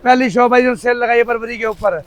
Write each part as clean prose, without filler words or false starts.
पहली शॉप है जो सेल लगाई है फरवरी के ऊपर,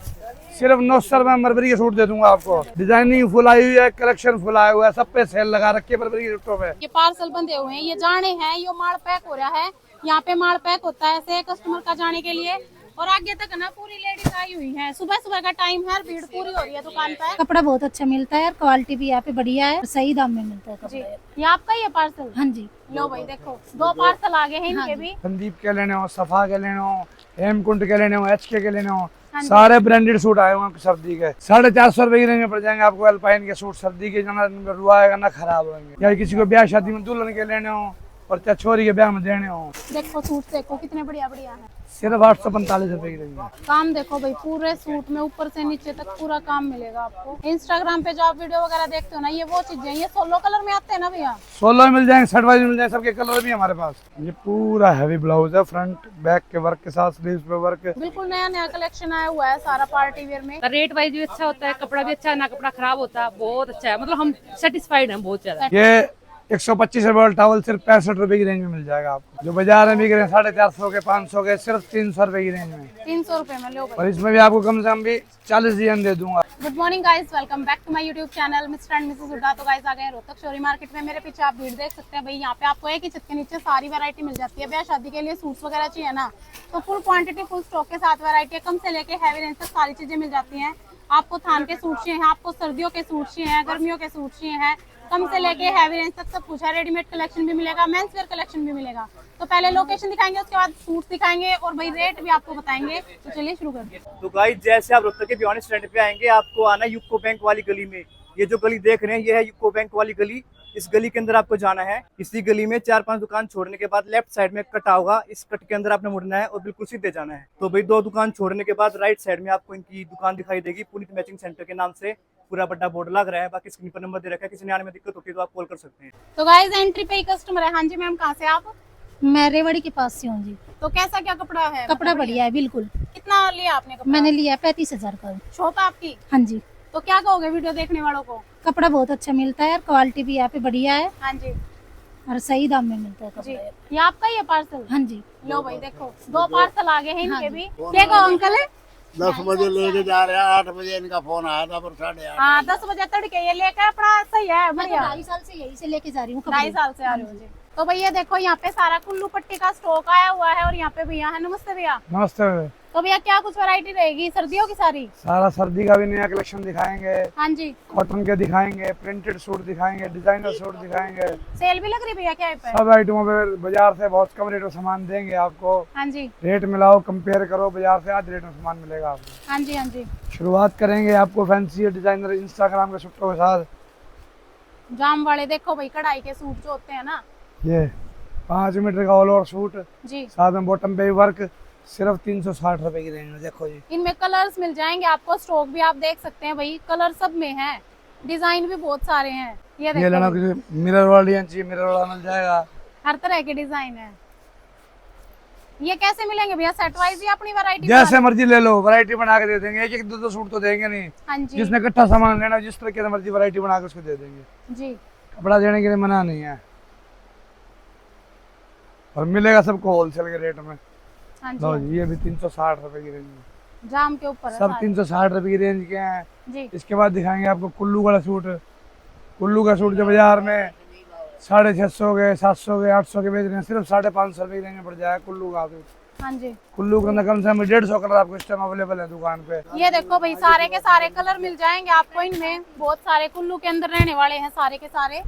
सिर्फ 900 रुपए में फरवरी के सूट दे दूंगा आपको। डिजाइनिंग फुल आई हुई है, कलेक्शन फुल आया हुआ है, सब पे सेल लगा रखी है फरवरी के सूटों पे। ये पार्सल बंधे हुए हैं, ये जाने हैं, ये माल पैक हो रहा है। यहाँ पे माल पैक होता है ऐसे कस्टमर का जाने के लिए। और आगे तक ना पूरी लेडीज आई हुई हैं। सुबह सुबह का टाइम है, भीड़ पूरी हो रही है दुकान पे। कपड़ा बहुत अच्छा मिलता है और क्वालिटी भी यहाँ पे बढ़िया है, सही दाम में मिलता है जी, कपड़ा। ये आपका ही है पार्सल? हाँ जी। लो भाई देखो, 2 पार्सल आ गए हैं इनके भी। संदीप के लेने हो, सफा के लेने हो, हेमकुंड के लेने हो, HK के लेने हो, सारे ब्रांडेड सूट आए हुए हैं सर्दी के। 450 रुपए की रेंज में पड़ जाएंगे आपको अल्पाइन के सूट सर्दी के, ना रुआएगा ना खराब होंगे। या किसी को ब्याह शादी में दुल्हन के लेने हो और चाहे छोरी के ब्याह में देने हो। देखो सूट देखो कितने बढ़िया बढ़िया है। सिर्फ 845 रुपए की रेंज में। काम देखो भाई, पूरे सूट में ऊपर से नीचे तक पूरा काम मिलेगा आपको। इंस्टाग्राम पे जो आप वीडियो वगैरह देखते हो ना, ये वो चीजें, ये 16 कलर में आते हैं ना भैया? 16 मिल जाएंगे, 60 वाइज मिल जाएंगे, सबके कलर भी हमारे पास। ये पूरा हैवी ब्लाउज है, फ्रंट बैक के वर्क के साथ स्लीव्स पे वर्क। बिल्कुल नया नया कलेक्शन आया हुआ है सारा पार्टी वेयर में। रेट वाइज भी अच्छा होता है, कपड़ा भी अच्छा है, ना कपड़ा खराब होता, बहुत अच्छा है। मतलब हम सेटिस्फाइड हैं बहुत ज्यादा। ये 125 रुपए वाला टॉवल सिर्फ 65 रुपए की रेंज में मिल जाएगा आपको। जो बाजार में बिक रहे हैं 450 के, 500 के, सिर्फ 300 रुपए की रेंज में। 300 रुपए में लो भाई। और इसमें भी आपको कम से कम भी 40 डिजाइन दे दूंगा। Good morning guys, welcome back to my YouTube channel mister and missus Hooda. तो गाइस आ गए हैं रोहतक शोरी मार्केट में। मेरे पीछे आप भीड़ देख सकते हैं भाई। यहाँ पे आपको एक ही छत के नीचे सारी वैरायटी मिल जाती है। ब्याह शादी के लिए सूट्स वगैरह चाहिए ना, तो फुल क्वांटिटी फुल स्टॉक के साथ वैरायटी कम से लेके हैवी रेंज तक सारी चीजें मिल जाती हैं। आपको थान के सूट चाहिए हैं, आपको सर्दियों के सूट चाहिए हैं, गर्मियों के सूट चाहिए हैं, कम से लेके हैवी रेंज तक सब कुछ है। रेडीमेड कलेक्शन भी मिलेगा, मेंस वेयर कलेक्शन भी मिलेगा। तो पहले लोकेशन दिखाएंगे, उसके बाद सूट दिखाएंगे और भाई रेट भी आपको बताएंगे। तो चलिए शुरू करते हैं। तो गाइस जैसे आप रोहतक के बियॉन्ड स्टैंड पे आएंगे, आपको आना यूको बैंक वाली गली में। ये जो गली देख रहे हैं, ये है यूको बैंक वाली गली। इस गली के अंदर आपको जाना है। इसी गली में 4-5 दुकान छोड़ने के बाद लेफ्ट साइड में कट होगा, इस कट के अंदर आपने मुड़ना है और बिल्कुल सीधे जाना है। तो भाई 2 दुकान छोड़ने के बाद राइट साइड में आपको इनकी दुकान दिखाई देगी, पुनीत मैचिंग सेंटर के नाम से। पूरा बड़ा बोर्ड लग रहा है, बाकी स्क्रीन पर नंबर दे रखा है। किसी ने आने में दिक्कत होती है तो आप कॉल कर सकते हैं। तो गाइस एंट्री पे ही कस्टमर है। हाँ जी मैम, कहाँ से आप? मैं रेवाड़ी के पास से हूँ जी। तो कैसा क्या कपड़ा है? कपड़ा बढ़िया है बिल्कुल। कितना लिया आपने कपड़ा? मैंने लिया 35,000 का। शॉप है आपकी? हाँ जी। तो क्या कहोगे वीडियो देखने वालों को? कपड़ा बहुत अच्छा मिलता है और क्वालिटी भी यहाँ पे बढ़िया है हाँ जी और सही दाम में मिलता है जी। कपड़ा। ये आपका ही है पार्सल? हाँ जी। लो भाई देखो, 2 पार्सल आ गए हैं इनके भी। क्या कहो अंकल है? 10 बजे लेके जा रहे हैं, 8 बजे इनका फोन आया था पर 8:30। हाँ 10 बजे तड़के ये लेकर अपना सही है, मैं तो बढ़िया। 2.5 साल से यही से लेके जा रही हूँ। 2.5 साल से आ रहे हो जी। तो भैया देखो यहाँ पे सारा कुल्लू पट्टी का स्टॉक आया हुआ है। और यहाँ पे भैया है, नमस्ते भैया। नमस्ते। तो भैया क्या कुछ वैरायटी रहेगी सर्दियों की सारी? सारा सर्दी का भी नया कलेक्शन दिखाएंगे, हाँ जी। कॉटन के दिखाएंगे, प्रिंटेड सूट दिखाएंगे, डिजाइनर सूट दिखाएंगे। सेल भी लग रही भैया क्या पे? सब आइटमों पे बाजार से बहुत कम रेट में सामान देंगे आपको। हाँ जी रेट मिलाओ, कंपेयर करो, बाजार से आधे रेट में सामान मिलेगा आपको। हाँ जी हाँ जी। शुरुआत करेंगे आपको फैंसी डिजाइनर इंस्टाग्राम के सूटों के साथ। जाम वाले देखो भाई, कढ़ाई के सूट जो होते हैं ना, ये 5 मीटर का ऑल ओवर सूट, जी। साथ में बॉटम पे वर्क, सिर्फ 360 रुपए की रेंज में। देखो जी, इनमें कलर्स मिल जाएंगे आपको, स्टॉक भी आप देख सकते हैं भाई, कलर सब में है, डिजाइन भी बहुत सारे हैं। ये ये देखो लेना भाई, किसी मिरर वाला डिजाइन चाहिए, मिरर वाला मिल जाएगा। हर तरह के डिजाइन है। ये कैसे मिलेंगे भैया? सेट वाइज ही अपनी वैरायटी? जैसे मर्जी ले लो, वैरायटी बना के दे देंगे। एक एक 2 सूट तो देंगे नहीं। हाँ जी जिसने इकट्ठा सामान लेना, जिस तरह की मर्जी वैरायटी बना के उसको दे देंगे। जी। कपड़ा देने के लिए मना नहीं है और मिलेगा सबको होलसेल के रेट में। हाँ लो जी। जी, ये भी 360 रुपए की रेंज में, जाम के ऊपर है सब सारे। 360 रुपए की रेंज के हैं। जी। इसके बाद दिखाएंगे आपको कुल्लू वाला सूट। कुल्लू का सूट जो बाजार में 650 के, 700 के, 800 के बेच रहे हैं, सिर्फ 550 रुपए की रेंज में पड़ जाएगा कुल्लू का सूट। हाँ जी। कुल्लू के अंदर कम से कम 150 कलर आपको इस टाइम अवेलेबल है दुकान पे। ये देखो भाई, सारे के सारे कलर मिल जाएंगे आपको इनमें। बहुत सारे कुल्लू के अंदर रहने वाले हैं सारे के सारे।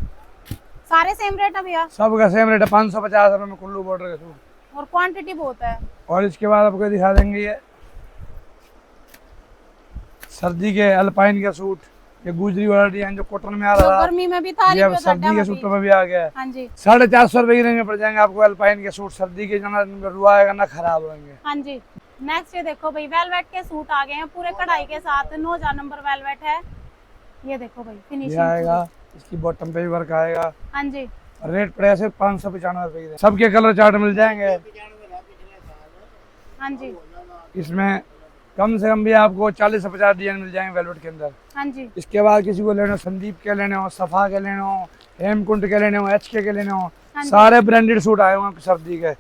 सारे सेम रेट है भैया? सबका सेम रेट है, 550 रुपए में कुल्लू बॉर्डर का सूट। और क्वांटिटी बहुत है। और इसके बाद आपको दिखा देंगे ये सर्दी के अल्पाइन का सूट। ये गुजरी वाला डिजाइन जो कॉटन में आ जो रहा है, गर्मी में भी था, ये अब सर्दी के सूटों में भी आ गया है। हाँ जी 450 रुपए की रेंज में पड़ जाएंगे आपको अल्पाइन के सूट सर्दी के, ना रुआएगा ना खराब होंगे। हाँ जी। नेक्स्ट ये देखो भाई, वेलवेट के सूट आ गए हैं पूरे कढ़ाई के साथ। 9 नंबर वेलवेट है। ये देखो भाई ये फिनिशिंग। आएगा, इसकी बॉटम पे भी वर्क आएगा। हाँ जी। रेट पड़ेगा सिर्फ 595 रुपए की। सबके कलर चार्ट मिल जाएंगे। हाँ जी। इसमें कम से कम भी आपको 40 से 50 डिजाइन मिल जाएंगे वेलवेट के अंदर। हाँ जी। इसके बाद किसी को लेने हो, संदीप के लेने हो, सफा के लेने हो, हेमकुंड के लेने हो, HK के लेने हो, हाँ जी। सारे ब्रांडेड सूट आए हुए हैं सर्दी के।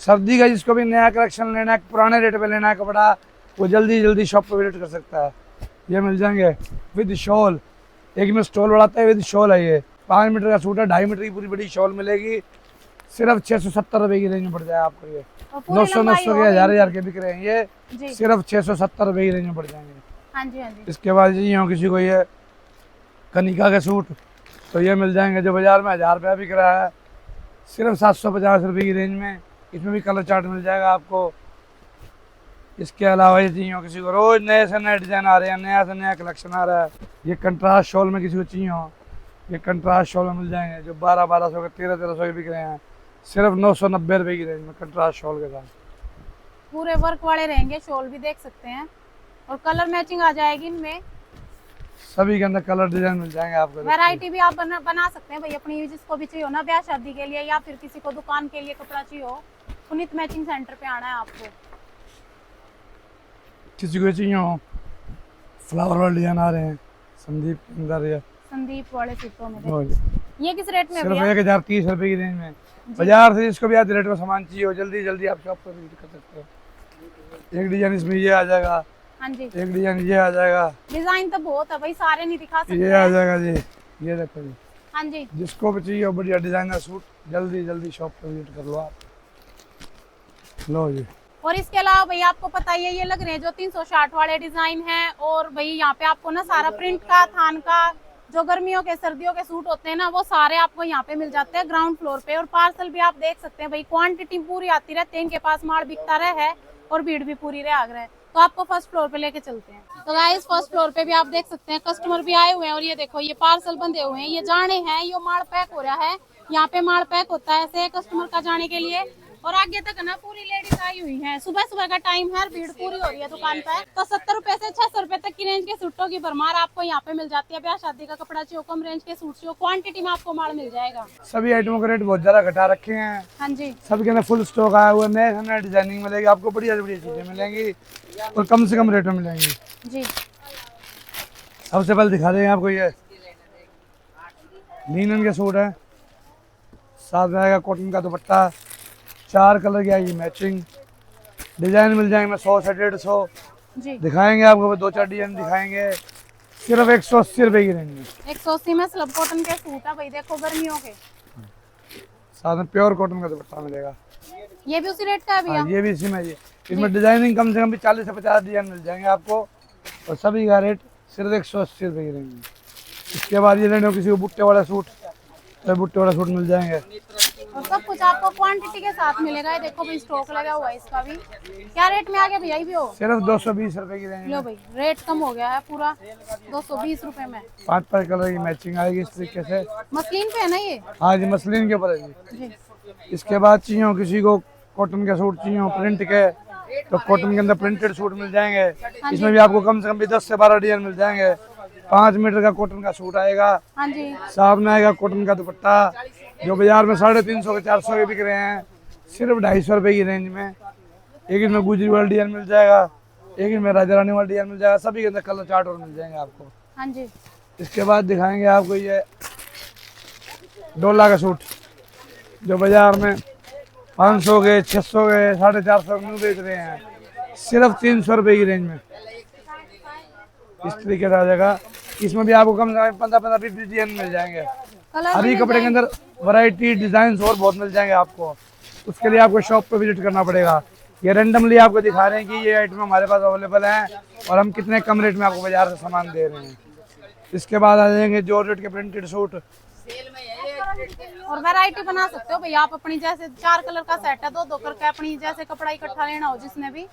सर्दी का जिसको भी नया कलेक्शन लेना है, पुराने रेट पे लेना है कपड़ा, वो जल्दी जल्दी शॉप पे विजिट कर सकता है। ये मिल जाएंगे विद शॉल, एक में स्टॉल बढ़ाता है, विद शॉल है। ये 5 मीटर का सूट है, 2.5 मीटर की पूरी बड़ी शॉल मिलेगी, सिर्फ 670 रुपए की रेंज में पड़ जाए आपको। ये और पूरी 900 लंबाई के होगी। 1000 के बिक रहे हैं, ये जी सिर्फ 670 रुपए की रेंज में पड़ जाएंगे। हाँ जी हाँ जी। इसके बाद जी यहाँ किसी को ये कनिका के सूट, तो ये मिल जाएंगे जो बाजार में 1000 रुपया बिक रहा है, सिर्फ 750 रुपये की रेंज में। इसमें भी कलर चार्ट मिल जाएगा आपको। इसके अलावा ये चाहिए हो किसी को, रोज नए से नए डिजाइन आ रहे हैं, नया से नया कलेक्शन आ रहा है। ये कंट्रास्ट शॉल में किसी को चाहिए हो, ये कंट्रास्ट शॉल में मिल जाएंगे जो 1200 के 1300 के बिक रहे हैं, सिर्फ 990 रुपये की रेंज में कंट्रास्ट शॉल के साथ। पूरे वर्क वाले रहेंगे, शॉल भी देख सकते हैं और कलर मैचिंग आ जाएगी इनमें। सभी के अंदर कलर डिजाइन मिल जाएंगे आपको। वैरायटी भी आप बना सकते हैं भाई अपनी, जिसको भी चाहिए हो ना ब्याह शादी के लिए या फिर किसी को दुकान के लिए कपड़ा चाहिए हो, पुनीत मैचिंग सेंटर पे आना है आपको। किसी को चाहिए हो फ्लावर वाले डिजाइन आ रहे हैं, संदीप के अंदर ये संदीप वाले सूटों में और ये किस रेट में है सिर्फ भैया? 1030 रुपए की रेंज में। बाजार से जिसको भी आधे रेट में सामान चाहिए हो, जल्दी जल्दी आप शॉप पर विजिट कर सकते हो। एक डिजाइन इसमें ये आ जाएगा, हाँ जी। एक डिजाइन ये आ जाएगा, डिजाइन तो बहुत है भाई, सारे नहीं दिखा सकते ये आ हैं। जाएगा जी, ये देखो जी। हाँ जी। जिसको भी चाहिए हो बढ़िया डिजाइनर सूट, जल्दी जल्दी शॉप पर विजिट कर लो आप। लो जी। और इसके अलावा भैया आपको पता ही है ये लग रहे हैं जो 360 वाले डिजाइन हैं, और भाई यहाँ पे आपको ना सारा प्रिंट का, थान का, जो गर्मियों के सर्दियों के सूट होते हैं ना, वो सारे आपको यहाँ पे मिल जाते हैं ग्राउंड फ्लोर पे। और पार्सल भी आप देख सकते हैं भाई, क्वांटिटी पूरी आती रहती है, इनके पास माल बिकता रहा है और भीड़ भी पूरी रहे आगरा है। तो आपको फर्स्ट फ्लोर पे लेके चलते हैं। तो गाइस फर्स्ट फ्लोर पे भी आप देख सकते हैं कस्टमर भी आए हुए हैं, और ये देखो ये पार्सल बंधे हुए हैं, ये जाने हैं, ये माल पैक हो रहा है, यहाँ पे माल पैक होता है ऐसे कस्टमर का जाने के लिए। और आगे तक ना पूरी लेडीज आई हुई हैं, सुबह सुबह का टाइम है, भीड़ पूरी हो रही है दुकान पे। तो 70 रुपए से 600 रुपए तक की रेंज के सूटों की भरमार आपको यहाँ पे मिल जाती है। ब्याह शादी का कपड़ा चाहिए, कम रेंज के सूट चाहिए, क्वांटिटी में आपको माल मिल जाएगा। सभी आइटमों के रेट बहुत ज्यादा घटा रखे हैं, हाँ जी। सबके अंदर फुल स्टॉक आया हुआ है, नए से नए डिजाइनिंग मिलेगी आपको, बढ़िया से बढ़िया चीजें मिलेंगी और कम से कम रेट में मिलेंगी। जी सबसे पहले दिखा देंगे आपको ये लिनन के सूट है, साथ में आएगा कॉटन का दुपट्टा, 4 कलर की आएगी मैचिंग, डिजाइन मिल जाएंगे 100 से 150 जी। दिखाएंगे आपको, 2-4 डिजाइन दिखाएंगे, सिर्फ 180 रुपए की रेंज में। 180 में स्लब कॉटन के सूट है भाई, देखो गर्मियों के, साथ में प्योर कॉटन का दुपट्टा मिलेगा। ये भी उसी रेट का है भैया? हाँ, ये भी इसी में, ये इसमें डिजाइनिंग कम से कम भी 40 से 50 डिजाइन मिल जाएंगे आपको, और सभी का रेट सिर्फ 180 रुपए की रेंज में। इसके बाद ये लेने हो किसी को बुट्टे वाला सूट, तो बुट्टे वाला सूट मिल जाएंगे, और सब कुछ आपको क्वांटिटी के साथ मिलेगा। ये देखो भाई स्टॉक लगा हुआ है इसका भी। क्या रेट में आ गया भैया ये भी हो? सिर्फ 220 रुपए की रेंज लो में। भाई रेट कम हो गया है पूरा, 220 रुपए में। 5 कलर की मैचिंग आएगी इस तरीके से। मसलिन पे है ना ये? हाँ जी, मसलिन के ऊपर है जी। जी इसके बाद चाहिए हो किसी को कॉटन के सूट चाहिए हो प्रिंट के, तो कॉटन के अंदर प्रिंटेड सूट मिल जाएंगे। इसमें भी आपको कम से कम भी 10 से 12 डिजाइन मिल जाएंगे। 5 मीटर का कॉटन का सूट आएगा, हाँ जी। सामने आएगा कॉटन का दुपट्टा, जो बाजार में 350 के 400 के बिक रहे हैं, सिर्फ 250 रुपए की रेंज में। एक इसमें गुजरी वाला डिजाइन मिल जाएगा, एक इसमें राजा रानी वाला डिजाइन मिल जाएगा, सभी के अंदर कलर चार्ट और मिल जाएंगे आपको। हाँ जी। इसके बाद दिखाएंगे आपको ये डोला का सूट, जो बाजार में 500 के 600 के 450 में बेच रहे हैं, सिर्फ 300 रुपए की रेंज में इस तरीके से आ जाएगा। इसमें भी आपको कम से कम 15-20 डिजाइन मिल जाएंगे। कलर हर ही कपड़े के अंदर वैरायटी डिजाइन और बहुत मिल जाएंगे आपको। उसके लिए आपको शॉप पे विजिट करना पड़ेगा। ये रैंडमली आपको दिखा रहे हैं कि ये आइटम हमारे पास अवेलेबल हैं और हम कितने कम रेट में आपको बाजार से सामान दे रहे हैं। इसके बाद आ जाएंगे जॉर्जेट के प्रिंटेड सूट, और वैरायटी बना सकते हो भैया आप अपनी, जैसे 4 कलर का सेट है, 2-2 करके अपनी जैसे कपड़ा इकट्ठा लेना हो जिसने भी,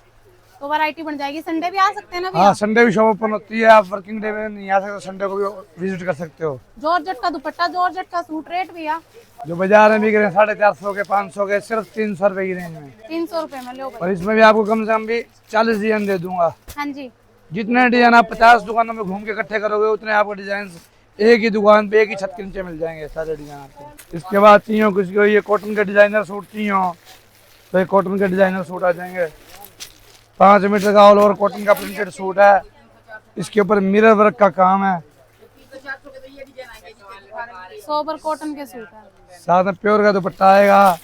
तो वैरायटी बन जाएगी। संडे भी आ सकते हैं ना भैया? हाँ, संडे भी शॉप ओपन होती है, आप वर्किंग डे में नहीं आ सकते, संडे को भी विजिट कर सकते हो। जॉर्जेट का दुपट्टा, जॉर्जेट का सूट, रेट भैया जो बाजार में बिक रहे हैं 450 के 500 के, सिर्फ 300 रुपए की रेंज में। 300 रुपए में लो भाई। और इसमें भी आपको कम से कम भी 40 डिजाइन दे दूंगा। हाँ जी। जितने डिजाइन आप 50 दुकानों में घूम के इकट्ठे करोगे, उतने आपको डिजाइन एक ही दुकान पे एक ही छत के नीचे मिल जाएंगे सारे डिजाइन आपको। इसके बाद चाहिए हो किसी को ये कॉटन के डिजाइनर सूट चाहिए हो, तो ये कॉटन के डिजाइनर सूट आ जाएंगे। 5 मीटर का ऑल ओवर कॉटन का प्रिंटेड सूट है, इसके ऊपर मिरर वर्क का काम है, सोबर कॉटन के सूट है। साथ में प्योर का दुपट्टा आएगा,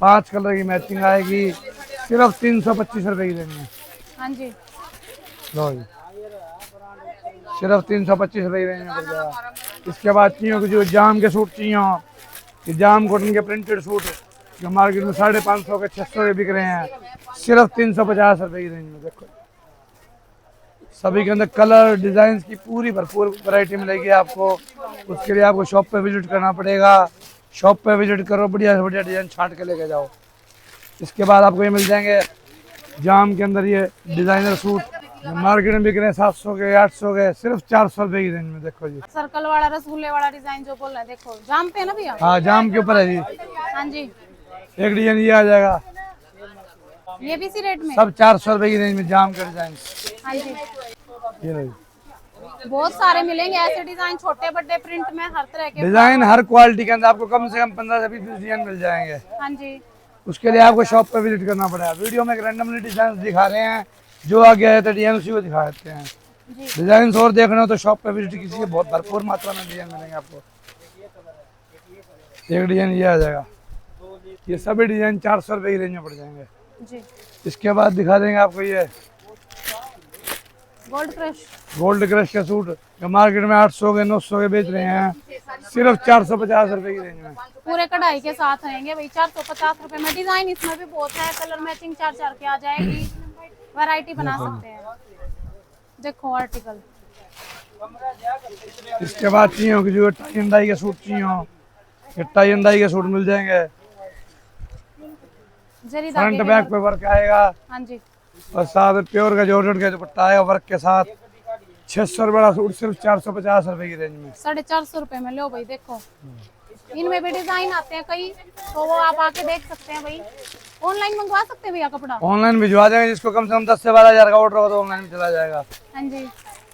5 कलर की मैचिंग आएगी, सिर्फ 325 रुपए की देंगे। हाँ जी, लो जी, सिर्फ 325 रुपए की रेंज में पड़ जाएगा। इसके बाद चाहिए कि जो जाम के सूट चाहिए, ये जाम कॉटन के प्रिंटेड सूट जो मार्केट में 550 के 600 के बिक रहे हैं, सिर्फ 350 रुपए की रेंज में। देखो सभी के अंदर कलर डिजाइन की पूरी भरपूर वैरायटी मिलेगी आपको। उसके लिए आपको शॉप पे विजिट करना पड़ेगा। शॉप पे विजिट करो, बढ़िया से बढ़िया डिजाइन छांट के लेके जाओ। इसके बाद आपको ये मिल जाएंगे जाम के अंदर ये डिजाइनर सूट जो मार्केट में बिक रहे हैं 700 के 800 के, सिर्फ 400 रुपए की रेंज में। देखो जी, सर्कल वाला रसगुल्ले वाला डिजाइन जो बोल रहे हैं, देखो जाम पे है ना भैया? हाँ जाम के ऊपर है जी। हाँ जी, एक डिजाइन ये आ जाएगा, ये भी इसी रेट में? सब 400 रुपए की रेंज में जाम का डिजाइन। हाँ जी, ये लो जी, बहुत सारे मिलेंगे ऐसे डिजाइन, छोटे बड़े प्रिंट में हर तरह के डिजाइन हर क्वालिटी के अंदर आपको कम से कम 15 से 20 डिजाइन मिल जाएंगे। हाँ जी, उसके लिए आपको शॉप पे विजिट करना पड़ेगा। वीडियो में रैंडमली डिजाइन दिखा रहे हैं, जो आ गया है तो डिजाइन उसी को दिखा देते हैं। जी। डिजाइन और देखना हो तो शॉप पे विजिट कीजिए, बहुत भरपूर मात्रा में डिजाइन मिलेंगे आपको। एक डिजाइन ये आ जाएगा, ये सभी डिजाइन 400 रुपए की रेंज में पड़ जाएंगे। जी, इसके बाद दिखा देंगे आपको ये गोल्ड क्रश। गोल्ड क्रश का सूट जो मार्केट में 800 के 900 के बेच रहे हैं, सिर्फ 450 रुपए की रेंज में। पूरे कढ़ाई के साथ रहेंगे भाई, 450 रुपए में। डिजाइन इसमें भी बहुत है, कलर मैचिंग 4 के आ जाएगी, वैरायटी बना सकते हैं। देखो आर्टिकल। इसके बाद चाहिए कि जो टाई एंड डाई के सूट चाहिए, ये टाई एंड डाई के सूट मिल जाएंगे। जरी फ्रंट धागे बैक के पे वर्क आएगा हाँ जी, और साथ प्योर का जॉर्जेट का दुपट्टा आएगा वर्क के साथ। 600 रुपए का सूट सिर्फ 450 रुपए की रेंज में। 450 रुपए में। लो भाई देखो, इनमें भी डिजाइन आते हैं कई, तो वो आप आके देख सकते हैं भाई। ऑनलाइन मंगवा सकते हैं भैया कपड़ा? ऑनलाइन भिजवा देंगे, जिसको कम से कम 10 से 12 हजार का ऑर्डर होगा तो ऑनलाइन में चला जाएगा। हाँ जी,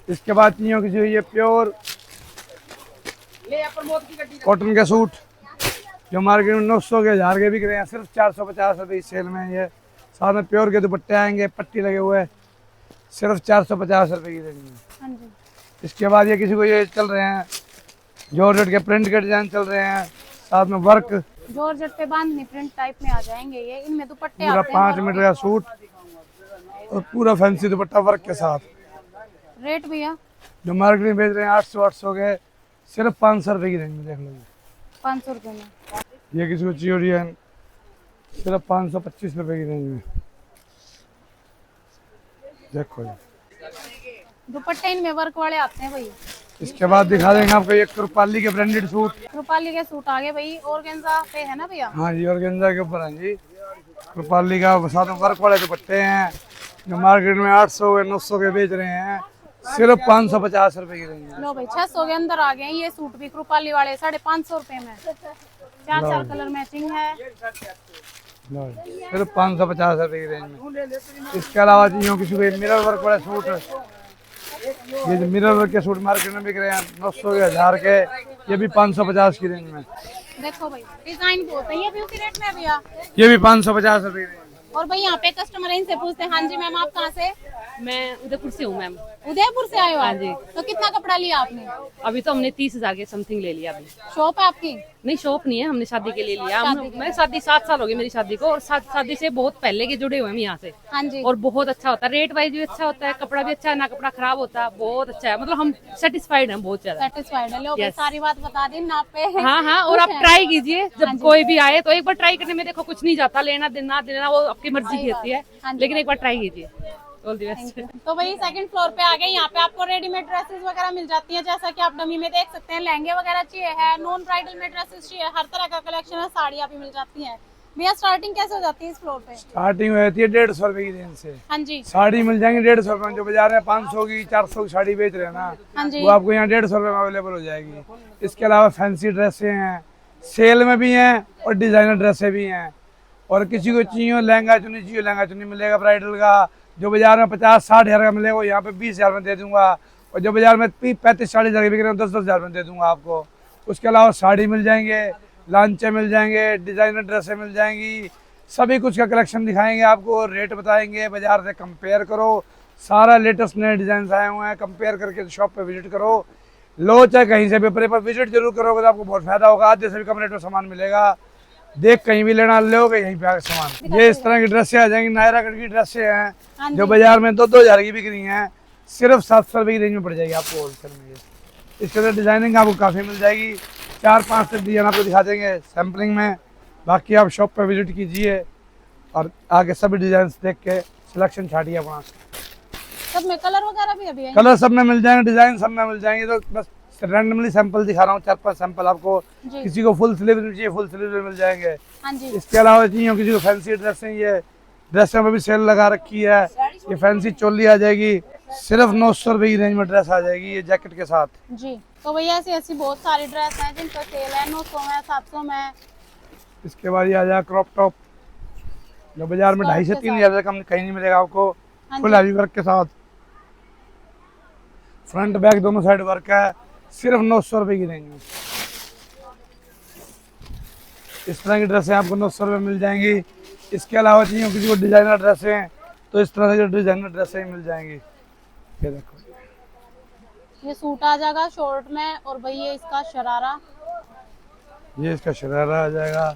इसके बाद चाहिए कि जो ये प्योर कॉटन के सूट जो मार्केट में 900 के 1000 के बिक रहे हैं, सिर्फ 450 रुपए की सेल में। ये साथ में प्योर के दुपट्टे आएंगे, पट्टी लगे हुए, सिर्फ 450 रुपए की रेंज में। हाँ जी, इसके बाद ये किसी को ये चल रहे हैं जॉर्जेट के प्रिंट के डिजाइन चल रहे हैं, साथ में वर्क जॉर्जेट पे बांधनी प्रिंट टाइप में आ जाएंगे ये। इनमें दुपट्टे पूरा आते हैं। 5 मीटर का सूट और पूरा फैंसी दुपट्टा वर्क के साथ। रेट भैया? जो मार्केट में बेच रहे हैं 800 के, सिर्फ 500 रुपए की रेंज में। देख लो 500 रुपए में। ये किसी को चाहिए डिजाइन, सिर्फ 525 रुपए की रेंज में। देखो जी, दुपट्टे इनमें वर्क वाले आते हैं भाई। इसके बाद दिखा देंगे आपको एक रुपाली के ब्रांडेड सूट। रूपाली के सूट आगे भाई, ऑर्गेन्जा पे है ना भैया? हाँ जी, ऑर्गेन्जा के ऊपर है जी, रुपाली का साथ में वर्क वाले दुपट्टे हैं जो मार्केट में 800 के 900 के बेच रहे हैं, सिर्फ 550 रुपए की रेंज में। लो भाई 600 के अंदर आ गए हैं ये सूट भी, रूपाली वाले 550 रुपए में। 4 कलर मैचिंग है। लो, सिर्फ 550 रुपए की रेंज में। इसके अलावा चाहिए किसी को मिरर वर्क वाले सूट, ये जो मिरर वर्क के सूट मार्केट में बिक रहे हैं 900 के 1000 के, ये भी 550 की रेंज में। देखो भाई डिजाइन बहुत है, ये भी उसी रेट में है भैया? ये भी 550 रुपए की रेंज में। और भाई यहाँ पे कस्टमर इनसे पूछते हैं, हाँ जी मैम आप कहाँ से? मैं उदयपुर से हूँ मैम। उदयपुर से आए हो? हाँ जी। तो कितना कपड़ा लिया आपने? अभी तो हमने 30,000 के समथिंग ले लिया अभी। शॉप है आपकी? नहीं शॉप नहीं है, हमने शादी के लिए लिया। शादी के मैं शादी 7 साल हो गई मेरी शादी को, और शादी से बहुत पहले के जुड़े हुए हम यहाँ से। हाँ जी। और बहुत अच्छा होता है, रेट वाइज भी अच्छा होता है, कपड़ा भी अच्छा है, ना कपड़ा खराब होता है, बहुत अच्छा है। मतलब हम सेटिस्फाइड हैं बहुत ज्यादा। सेटिस्फाइड है। लो भाई Yes. सारी बात बता दी ना पे। हाँ हाँ, और आप खुश हैं? ट्राई कीजिए, जब हाँ जी। कोई भी आए तो एक बार ट्राई करने में देखो कुछ नहीं जाता, लेना देना वो आपकी मर्जी की होती है, हाँ जी। लेकिन एक बार ट्राई कीजिए। All the best. तो भाई सेकंड फ्लोर पे आ गए, यहाँ पे आपको रेडीमेड ड्रेसेस वगैरह मिल जाती है, जैसा कि आप डमी में देख सकते हैं। लहंगे वगैरह चाहिए है, नॉन ब्राइडल में ड्रेसेस चाहिए, हर तरह का कलेक्शन है, साड़ियाँ भी मिल जाती हैं। भैया स्टार्टिंग कैसे हो जाती है इस फ्लोर पे? स्टार्टिंग रहती है 150 रुपए की रेंज से। हाँ जी, साड़ी मिल जाएंगी 150 रुपए में। जो बाजार में 500 की 400 की साड़ी बेच रहे हैं ना, हाँ जी, वो आपको यहाँ 150 रुपए में अवेलेबल हो जाएगी। इसके अलावा फैंसी ड्रेसें हैं, सेल में भी हैं और डिजाइनर ड्रेसें भी हैं। और किसी को चाहिए लहंगा चुन्नी चाहिए, लहंगा चुन्नी मिलेगा ब्राइडल का, जो बाजार में 50-60 हजार का मिलेगा वो यहाँ पे 20 हजार में दे दूंगा। और जो बाजार में 35-40 हजार बिक रहे हैं 10-10 हजार में दे दूंगा आपको। उसके अलावा साड़ी मिल जाएंगे, लांचे मिल जाएंगे, डिजाइनर ड्रेसें मिल जाएंगी, सभी कुछ का कलेक्शन दिखाएंगे आपको, रेट बताएंगे, बाजार से कंपेयर करो। सारा लेटेस्ट नए डिजाइन आए हुए हैं, कंपेयर करके शॉप पे विजिट करो। लो चाहे कहीं से भी, पर विजिट जरूर करोगे तो आपको बहुत फायदा होगा। आधे से भी कम रेट में सामान मिलेगा। देख कहीं भी लेना लो यहीं पे आके सामान। ये इस तरह की ड्रेसें आ जाएंगी, नायरा कट की ड्रेसें हैं हाँ जो जी। बाजार में 2-2 हज़ार की बिक रही हैं, सिर्फ 700 रुपए की रेंज में पड़ जाएगी आपको होलसेल में। ये इसके अंदर डिजाइनिंग आपको काफ़ी मिल जाएगी, 4-5 तक डिजाइन आपको दिखा देंगे सैम्पलिंग में। बाकी आप शॉप पर विजिट कीजिए और आगे सभी डिजाइन देख के सिलेक्शन छाटिए अपना। सब में कलर वगैरह भी अभी है? कलर सब में मिल जाएंगे, डिजाइन सब में मिल जाएंगे। तो बस रैंडमली सैंपल दिखा रहा हूँ, 4-5 सैंपल आपको। जी। किसी को फुल स्लीव चाहिए, फुल स्लीव में मिल जाएंगे। हाँ जी। इसके अलावा चाहिए किसी को फैंसी ड्रेसें, ये ड्रेसों में भी सेल लगा रखी है। ये फैंसी चोली आ जाएगी, सिर्फ 900 रुपए की रेंज में ड्रेस आ जाएगी ये जैकेट के साथ। जी। तो भैया ऐसी ऐसी बहुत सारी ड्रेस हैं जिनका सेल है, 900 में, 700 में। इसके बाद ये आ जाएगा क्रॉप टॉप, जो बाजार में 2.5 से 3 हज़ार से कम कहीं नहीं मिलेगा आपको। हाँ फुल जी। हैवी वर्क के साथ, फ्रंट बैक दोनों साइड वर्क है, सिर्फ 900 रुपए की रेंज में। इस तरह की ड्रेसें आपको 900 रुपए मिल जाएंगी। इसके अलावा चाहिए किसी को डिजाइनर ड्रेसें, तो इस तरह से डिजाइनर ड्रेसें मिल जाएंगी। ये देखो, ये सूट आ जाएगा शॉर्ट में, और भैया इसका शरारा। ये इसका शरारा आ जाएगा।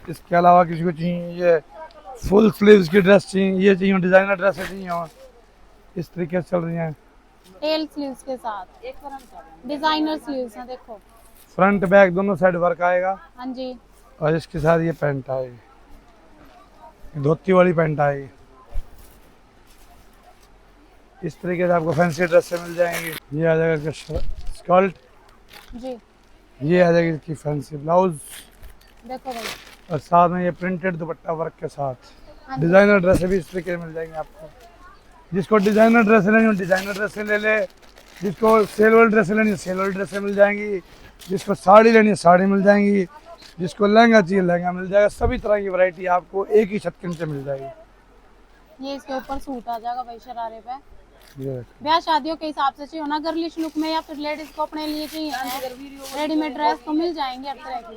इसके अलावा किसी को चाहिए ये फुल स्लीव्स की ड्रेस चाहिए, ये चाहिए डिजाइनर ड्रेसें चाहिए, और इस तरीके से चल रही हैं। टेल स्लीव्स के साथ डिजाइनर स्लीव्स हैं, देखो। फ्रंट बैक दोनों साइड वर्क आएगा, हाँ जी। और इसके साथ ये पैंट आएगी, धोती वाली पैंट आएगी। इस तरीके से आपको फैंसी ड्रेसें मिल जाएंगी। ये आ जाएगा स्कर्ट, जी। ये आ जाएगी इसकी फैंसी ब्लाउज, देखो भाई। और साथ में ये प्रिंटेड दुपट्टा वर्क के साथ। हाँ जी। डिजाइनर ड्रेसें भी इस तरीके से मिल जाएंगी आपको। जिसको डिजाइनर ड्रेसें लेनी हो डिजाइनर ड्रेसें ले ले, जिसको सेल वाली ड्रेसें लेनी है सेल वाली ड्रेसें मिल जाएंगी, जिसको साड़ी लेनी है साड़ी मिल जाएंगी, जिसको लहंगा चाहिए लहंगा मिल जाएगा। सभी तरह की वैरायटी आपको एक ही छत के नीचे मिल जाएगी। ये इसके ऊपर सूट आ जाएगा भाई शरारे पे। ये देखो। ब्याह शादियों के हिसाब से चाहिए ना, गर्लिश लुक में, या फिर लेडीज को अपने लिए चाहिए रेडीमेड ड्रेस, तो मिल जाएंगे हर तरह की।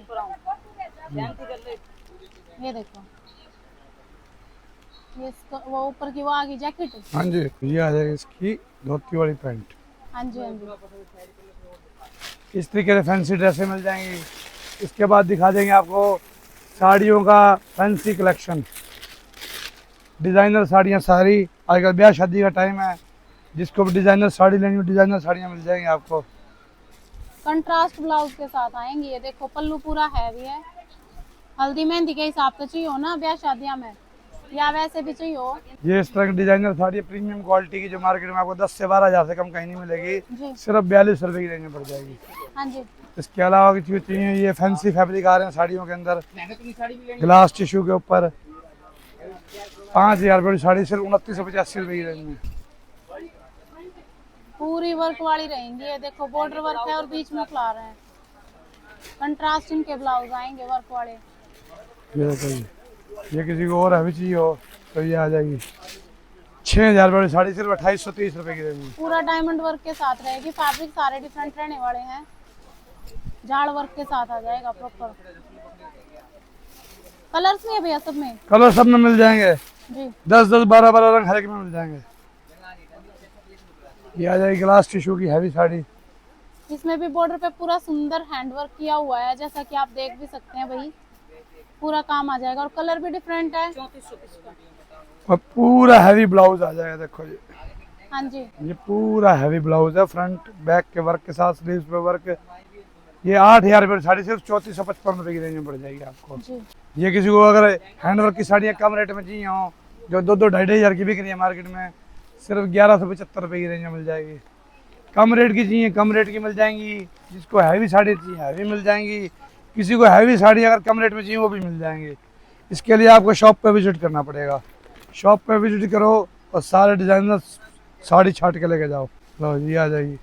ये देखो, ये वो ऊपर की वो आ गई जैकेट। हाँ जी, ये आ जाएगी इसकी धोती वाली पैंट। हाँ जी। हाँ जी। इस तरीके से फैंसी ड्रेसें मिल जाएंगी। इसके बाद दिखा देंगे आपको साड़ियों का फैंसी कलेक्शन। डिज़ाइनर साड़ियाँ सारी, आजकल ब्याह शादी का टाइम है, जिसको भी डिज़ाइनर साड़ी लेनी हो डिज़ाइनर साड़ियाँ मिल जाएंगी आपको। कंट्रास्ट ब्लाउज के साथ आएंगी। ये देखो, पल्लू पूरा हैवी है। हल्दी मेहंदी के हिसाब से चाहिए हो ना ब्याह शादियाँ में, या वैसे भी चाहिए हो। ये इस तरह की डिज़ाइनर साड़ी प्रीमियम क्वालिटी की, जो मार्केट में आपको 10 से 12 हज़ार से कम कहीं नहीं मिलेगी, जी। सिर्फ 42 रुपए की रेंज में पड़ जाएगी। हाँ जी। इसके अलावा किसी को चाहिए ये फैंसी फैब्रिक आ रहे हैं साड़ियों के अंदर, ग्लास टिश्यू के ऊपर, 5,000 रुपये की साड़ी सिर्फ 2985 रुपये की रेंज में। पूरी वर्क वाली रहेंगी। ये देखो, बॉर्डर वर्क है और बीच में फ्लावर है। कंट्रास्ट इनके ब्लाउज आएंगे वर्क वाले। ये देखो, ये किसी को और हैवी चाहिए हो तो ये आ जाएगी 6,000 रुपये की साड़ी सिर्फ 2830 रुपये की रेंज में। पूरा डायमंड वर्क के साथ रहेगी। फैब्रिक सारे डिफरेंट रहने वाले हैं। झाड़ वर्क के साथ आ जाएगा प्रॉपर। कलर्स भी है भैया सब में? कलर सब में मिल जाएंगे, जी। 10-10, 12-12 रंग हर एक में मिल जाएंगे। ये आ जाएगी ग्लास टिश्यू की हैवी साड़ी। इसमें भी बॉर्डर पे पूरा सुंदर हैंडवर्क किया हुआ है, जैसा कि आप देख भी सकते हैं भाई। पूरा काम आ जाएगा, और कलर भी डिफरेंट है। और पूरा हैवी ब्लाउज आ जाएगा। देखो ये, हाँ जी। ये पूरा हैवी ब्लाउज है, फ्रंट बैक के वर्क के साथ, स्लीव्स पे वर्क। ये 8,000 रुपये की साड़ी सिर्फ 3455 रुपये की रेंज में पड़ जाएगी आपको। जी। ये किसी को अगर हैंडवर्क की साड़ियाँ कम रेट में चाहिए हो, जो 2-2, 2,500 हज़ार की बिक रही है मार्केट में, सिर्फ 1175 रुपये की रेंज में मिल जाएगी। कम रेट की चाहिए कम रेट की मिल जाएंगी, जिसको हैवी साड़ी चाहिए हैवी मिल जाएंगी, किसी को हैवी साड़ी अगर कम रेट में चाहिए वो भी मिल जाएंगी। इसके लिए आपको शॉप पे विजिट करना पड़ेगा। शॉप पे विजिट करो और सारे डिज़ाइनर साड़ी छाट के लेके जाओ। लो ये आ जाएगी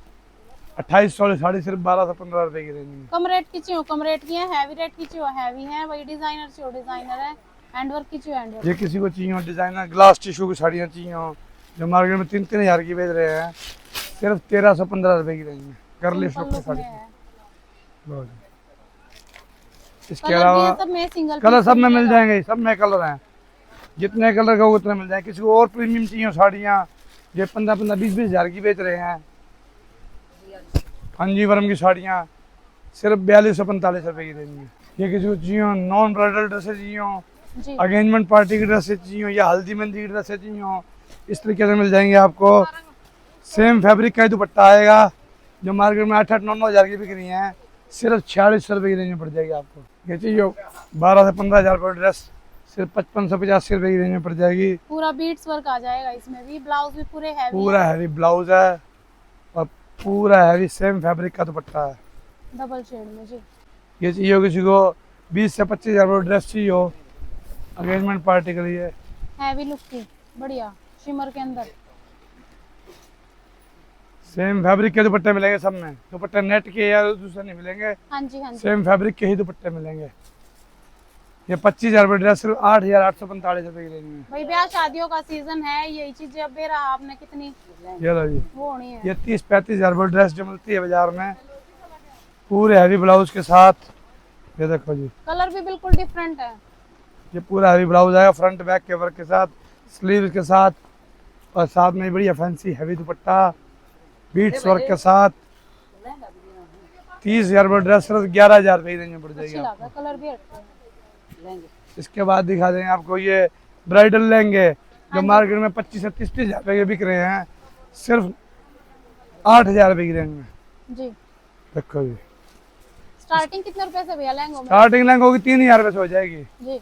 2800 वाली साड़ी सिर्फ 12 से 15 रुपये की रेंज में। कम रेट की चाहिए कम रेट की है, हैवी रेट की चाहिए हैवी है, वही डिजाइनर चाहिए डिजाइनर है, हैंडवर्क की चाहिए हैंडवर्क। ये किसी को चाहिए डिज़ाइनर ग्लास टिश्यू की साड़ियाँ चाहिए हो, जो मार्केट में 3-3 हज़ार की बेच रहे हैं, सिर्फ 1315 रुपये की रेंज में गर्लिश लुक की साड़ी। लो जी। इसके अलावा कलर सब में मिल जाएंगे, सब में कलर हैं, जितने कलर का उतने मिल जाएंगे। किसी को और प्रीमियम चाहिए साड़ियाँ, जो 15-15, 20-20 हज़ार की बेच रहे हैं, कांजीवरम की साड़ियाँ सिर्फ 42 से 45 रुपये की रेंज में। ये किसी को चाहिए हो नॉन ब्राइडल ड्रेसेस चाहिए हो, जी एंगेजमेंट पार्टी की ड्रेसेस चाहिए हो या हल्दी मेहंदी की ड्रेसेस चाहिए हो, इस तरीके से मिल जाएंगे आपको। सेम फैब्रिक का ही दुपट्टा आएगा, जो मार्केट में 8-9 हज़ार की बिक रही हैं, सिर्फ 4600 रुपये की रेंज में पड़ जाएगी आपको। ये चाहिए 12 से 15 हज़ार रुपये ड्रेस सिर्फ 5585 रुपये की रेंज में पड़ जाएगी। पूरा बीट्स वर्क आ जाएगा इसमें भी, ब्लाउज भी पूरे हैवी पूरा हैवी ब्लाउज है और पूरा हैवी सेम फैब्रिक का दुपट्टा है। डबल शेड में जी। ये चाहिए हो किसी को 20 से 25 हज़ार रुपये ड्रेस चाहिए हो एंगेजमेंट पार्टी के लिए, हैवी लुक की बढ़िया शिमर के अंदर। सेम फैब्रिक के दुपट्टे मिलेंगे सब में, दुपट्टे नेट के या दूसरे नहीं मिलेंगे, हाँ जी हाँ जी। सेम फैब्रिक के ही दुपट्टे मिलेंगे। ये 25 हज़ार रुपये ड्रेस सिर्फ 8,845 रुपये की रेंज में। भाई ब्याह शादियों का सीजन है, यही चीजें अब दे रहा आपने कितनी ये लो जी, वो होनी है। ये 30-35 हज़ार रुपये ड्रेस जो मिलती है बाजार में, पूरे हैवी ब्लाउज के साथ। ये देखो जी, कलर भी बिल्कुल डिफरेंट है। ये पूरा हैवी ब्लाउज आएगा फ्रंट बैक के वर्क के साथ, स्लीव के साथ, और साथ में बढ़िया fancy heavy dupatta beads work के साथ। 30 हज़ार रुपये ड्रेस सिर्फ 11 हज़ार रुपये की रेंज में पड़ जाएगी अच्छी आपको। लगा, कलर भी हटते हैं। इसके बाद दिखा देंगे आपको ये ब्राइडल लहंगे, जो मार्केट में 25 से 30 हज़ार रुपये के बिक रहे हैं, सिर्फ 8 हज़ार रुपये की रेंज में। जी देखो जी, स्टार्टिंग कितने रुपए से भैया लहंगों में? स्टार्टिंग लहंगा होगी 3,000 रुपये से हो जाएगी। जी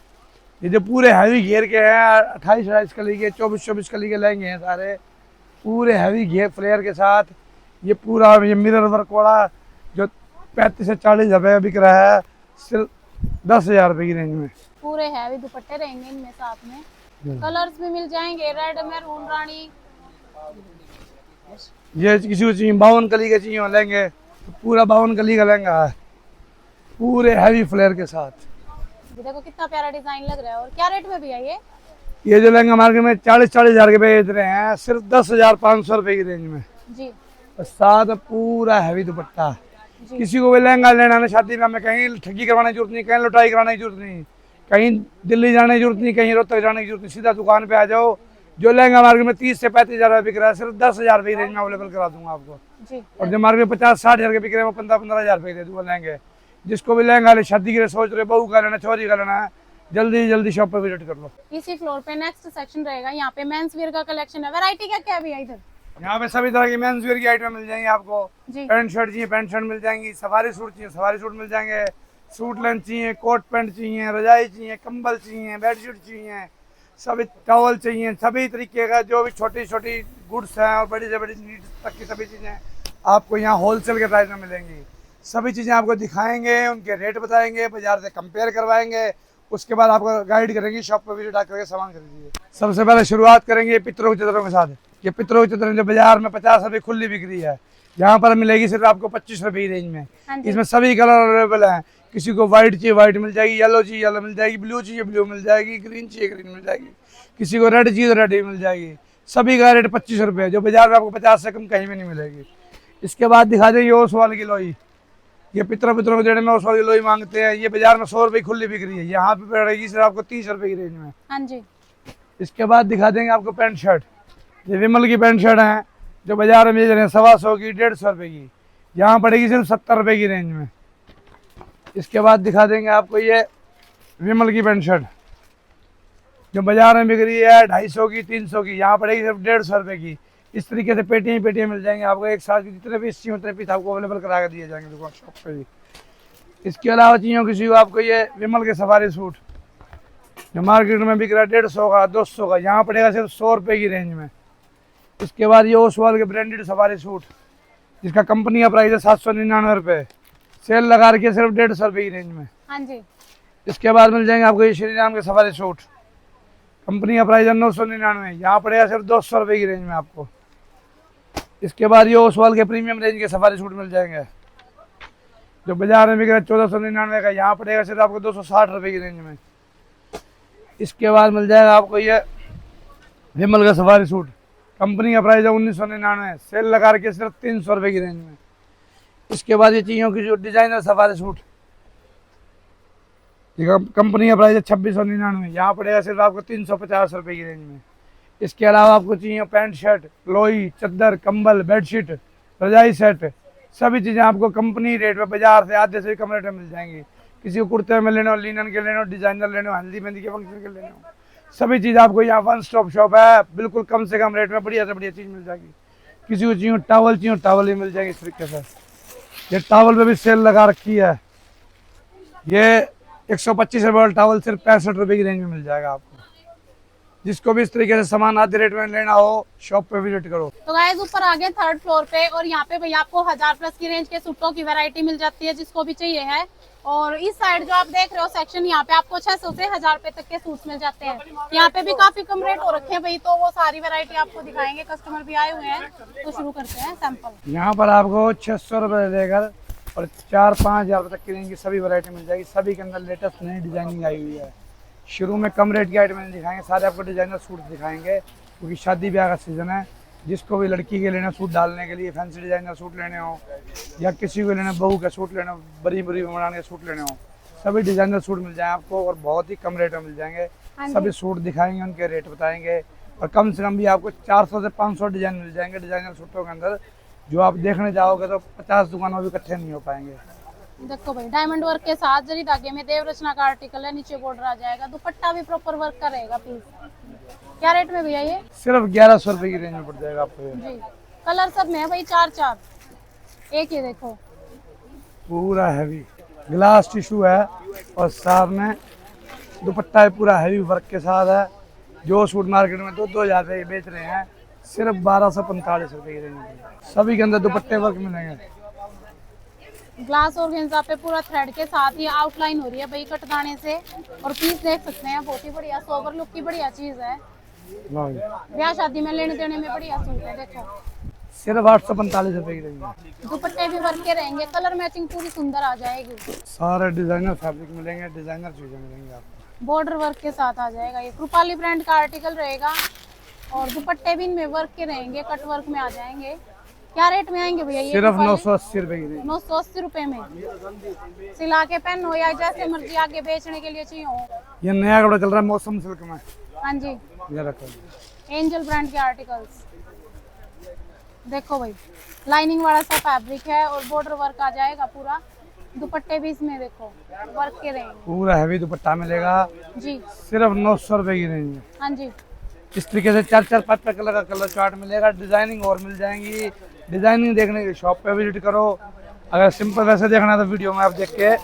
ये जो पूरे हैवी घेर के हैं, 28-28 कली के, 24-24 कली के लहंगे हैं सारे, पूरे हैवी घेर फ्लेयर के साथ। ये पूरा ये मिरर वर्क वाला जो 35 से 40 हज़ार रुपये बिक रहा है, सिर्फ 10 हज़ार रुपये की रेंज में। पूरे हैवी दुपट्टे रहेंगे इनमें, साथ में कलर्स भी मिल जाएंगे, रेड मैरून रानी। ये किसी को चाहिए 52 कली के चाहिए लहंगे, तो पूरा 52 कली का लहंगा है, पूरे हैवी फ्लेयर के साथ। ये देखो कितना प्यारा डिजाइन लग रहा है। और क्या रेट में भैया ये जो लहंगा मार्केट में 40-40 हज़ार के बेच रहे हैं, सिर्फ 10,500 रुपये की रेंज में, जी और साथ में पूरा हैवी दुपट्टा। जी किसी को भी लहंगा लेना है शादी में, हमें कहीं ठगी करवाने की जरूरत नहीं, कहीं लुटाई कराने की जरूरत नहीं, कहीं दिल्ली जाने की जरूरत नहीं, कहीं रोहतक जाने की जरूरत नहीं, सीधा दुकान पे आ जाओ। जो लहंगा मार्केट में 30 से 35 हज़ार बिक रहा है, सिर्फ 10 हज़ार रुपये की रेंज में अवेलेबल करा दूंगा आपको। जी और जो मार्केट में 50-60 हज़ार के बिक रहे हैं, वो 15-15 हज़ार रुपये दे दूंगा लहंगे। जिसको भी लहंगा ले, शादी के लिए सोच रहे, बहू का लेना, छोरी का लेना है, जल्दी जल्दी शॉप पे विजिट कर लो। इसी फ्लोर पे नेक्स्ट सेक्शन रहेगा, यहाँ पे मेंस वियर का कलेक्शन है। वैरायटी क्या क्या है भैया इधर? यहाँ पे सभी तरह की मेंस वियर की आइटम मिल जाएंगी आपको। जी पैंट शर्ट चाहिए पैंट शर्ट मिल जाएंगी, सफारी सूट चाहिए सफारी सूट मिल जाएंगे, सूट लेंथ चाहिए, कोट पैंट चाहिए, रजाई चाहिए, कंबल चाहिए, बेडशीट चाहिए, सभी टॉवल चाहिए, सभी तरीके का जो भी छोटी छोटी गुड्स हैं और बड़ी से बड़ी नीड्स तक की सभी चीज़ें आपको यहाँ होलसेल के प्राइस में मिलेंगी। सभी चीज़ें आपको दिखाएंगे, उनके रेट बताएंगे, बाजार से कंपेयर करवाएंगे, उसके बाद आपको गाइड करेंगे, शॉप पर विजिट आकर सामान खरीदिए। सबसे पहले शुरुआत करेंगे पितरों की चादरों के साथ। ये पितरों की चादरें जो बाजार में 50 रुपये खुली बिक रही है, यहाँ पर मिलेगी सिर्फ आपको 25 रुपये की रेंज में। हाँ जी इसमें सभी कलर अवेलेबल हैं। किसी को व्हाइट चाहिए व्हाइट मिल जाएगी, येलो चाहिए येलो मिल जाएगी, ब्लू चाहिए ब्लू मिल जाएगी, ग्रीन चाहिए ग्रीन मिल जाएगी, किसी को रेड चाहिए तो रेड भी मिल जाएगी। सभी का रेट 25 रुपये, जो बाजार में आपको 50 से कम कहीं भी नहीं मिलेगी। इसके बाद दिखा देंगे ओसवाल की लोई। ये पितरों के देने में ओसवाल की लोई मांगते हैं, ये बाजार में 100 रुपये खुली बिक रही है, यहाँ पे पड़ेगी सिर्फ आपको 30 रुपये की रेंज में। हाँ जी इसके बाद दिखा देंगे आपको पैंट शर्ट। ये विमल की पैंट शर्ट है, जो बाजार में बेच रहे हैं 125 की, 150 रुपये की, यहाँ पड़ेगी सिर्फ 70 रुपये की रेंज में। इसके बाद दिखा देंगे आपको ये विमल की पैंट शर्ट, जो बाजार में बिक रही है 250 की, 300 की, यहाँ पड़ेगी सिर्फ 150 रुपये की। इस तरीके से पेटियाँ मिल जाएंगे आपको, एक साथ की जितने पीस चाहिए उतने पीस आपको अवेलेबल करा के दिए जाएंगे दुकान शॉप पे भी। इसके अलावा चाहिए किसी को आपको ये विमल के सफारी सूट, जो मार्केट में बिक रहा है 150 का, 200 का, यहाँ पड़ेगा सिर्फ 100 रुपये की रेंज में। इसके बाद ये ओसवाल के ब्रांडेड सफारी सूट, जिसका कंपनी का प्राइस है 799 रुपये, सेल लगा रखी है सिर्फ 150 रुपये की रेंज में। हाँ जी इसके बाद मिल जाएंगे आपको ये श्री राम के सफारी सूट, कंपनी का प्राइस है 999, यहाँ पड़ेगा सिर्फ 200 रुपये की रेंज में आपको। इसके बाद ये ओसवाल के प्रीमियम रेंज के सफारी सूट मिल जाएंगे, जो बाजार में बिक रहा है 1499 का, यहाँ पड़ेगा सिर्फ आपको 260 रुपये की रेंज में। इसके बाद मिल जाएगा आपको ये विमल का सफारी सूट, कंपनी का प्राइस है 1999, सेल लगा के सिर्फ 300 रुपये की रेंज में। इसके बाद ये चाहिए कि जो डिजाइनर सफारी सूट, कंपनी का प्राइस है 2699, यहाँ पड़ेगा सिर्फ आपको 350 रुपये की रेंज में। इसके अलावा आपको चाहिए पैंट शर्ट, लोई, चद्दर, कंबल, बेडशीट, रजाई सेट, सभी चीज़ें आपको कंपनी रेट में बाजार से आधे से कम रेट में मिल जाएंगी। किसी को कुर्ते में लेने हो, लिनन के लेने हो, डिजाइनर लेने हो, हल्दी मेहंदी के फंक्शन के लेने हो, सभी चीज़ आपको यहाँ वन स्टॉप शॉप है। बिल्कुल कम से कम रेट में बढ़िया से बढ़िया चीज़ मिल जाएगी। किसी को चाहिए टावल ही मिल जाएगी इस तरीके से। ये टावल पे भी सेल लगा रखी है। ये 125 रुपये वाला टावल सिर्फ 65 रुपये की रेंज में मिल जाएगा आपको। जिसको भी इस तरीके से सामान आधे रेट में लेना हो, शॉप पे विजिट करो। तो गाइस ऊपर आ गए 3rd फ्लोर पे, और यहाँ पे भैया आपको 1000 प्लस की रेंज के सूटों की वैरायटी मिल जाती है, जिसको भी चाहिए है। और इस साइड जो आप देख रहे हो सेक्शन, यहाँ पे आपको 600 से 1000 रुपए तक के सूट्स मिल जाते हैं। यहाँ पे भी काफी कम रेट हो रखे हैं भाई, तो वो सारी वैरायटी आपको दिखाएंगे। कस्टमर भी आए हुए हैं, तो शुरू करते हैं सैंपल। यहाँ पर आपको 600 रुपये देकर और 4-5 हज़ार रुपये तक की रेंज की सभी वैरायटी मिल जाएगी। सभी के अंदर लेटेस्ट नई डिजाइनिंग आई हुई है। शुरू में कम रेट की आइटम दिखाएंगे, सारे आपको डिजाइनर सूट दिखाएंगे, क्योंकि शादी ब्याह का सीजन है। जिसको भी लड़की के लेने सूट डालने के लिए, फैंसी डिजाइनर सूट लेने हो, या किसी को लेने बहू के सूट लेने हो, बड़ी बड़ी बनाने के सूट लेने हो, सभी डिजाइनर सूट मिल जाए आपको, और बहुत ही कम रेट में मिल जाएंगे। सभी सूट दिखाएंगे, उनके रेट बताएंगे, और कम से कम भी आपको 400 से 500 डिजाइन मिल जाएंगे डिजाइनर सूटों के अंदर। जो आप देखने जाओगे तो 50 दुकानों भी इकट्ठे नहीं हो पाएंगे। देखो भाई, डायमंड वर्क के साथ जरी धागे में देव रचना का आर्टिकल है, नीचे बॉर्डर आ जाएगा, दुपट्टा भी प्रॉपर वर्क का रहेगा पीस। क्या रेट में भैया ये? सिर्फ 1100 रुपए की रेंज में पड़ जाएगा आपको ये। जी, कलर सब में है भाई, 4 एक ये देखो, पूरा हैवी ग्लास टिश्यू है, और साथ में दुपट्टा भी पूरा हैवी वर्क के साथ है। जो सूट मार्केट में 2-2 हज़ार रुपये बेच रहे हैं, सिर्फ 1245 रुपए की रेंज में। सभी के अंदर दुपट्टे वर्क मिलेंगे। ग्लास और गेंजा पे पूरा थ्रेड के साथ ही आउटलाइन हो रही है भाई कटदाने से, और पीस देख सकते हैं, बहुत ही बढ़िया सोबर लुक की बढ़िया चीज है। ब्याह शादी में लेने देने में बढ़िया सूट है। देखो सिर्फ 845 रुपए की रेंज में। दुपट्टे भी वर्क के रहेंगे, कलर मैचिंग पूरी सुंदर आ जाएगी। सारे डिजाइनर फैब्रिक मिलेंगे, डिजाइनर चीजें मिलेंगी आपको। बॉर्डर वर्क के साथ आ जाएगा। ये रूपाली ब्रांड का आर्टिकल रहेगा, और दुपट्टे भी इनमें वर्क के रहेंगे, कट वर्क में आ जाएंगे। क्या रेट में आएंगे भैया ये? सिर्फ 980 रुपए की रेंज। 980 रुपए में सिला के पहन हो, या जैसे मर्जी आगे बेचने के लिए चाहिए हो। ये नया कपड़ा चल रहा है मौसम सिल्क में। हाँ जी, ये रखो, एंजल ब्रांड के आर्टिकल्स। देखो भाई, लाइनिंग वाला सा फैब्रिक है, और बॉर्डर वर्क आ जाएगा पूरा। दुपट्टे भी इसमें देखो वर्क के रहेंगे, पूरा हैवी दुपट्टा मिलेगा जी। सिर्फ 900 रुपए की रेंज में। हाँ जी, इस तरीके से 4-4 5 कलर का कलर चार्ट मिलेगा। डिजाइनिंग और मिल जाएंगी। डिजाइनिंग देखने के शॉप पे विजिट करो। अगर सिंपल वैसे देखना है तो वीडियो में आप देख के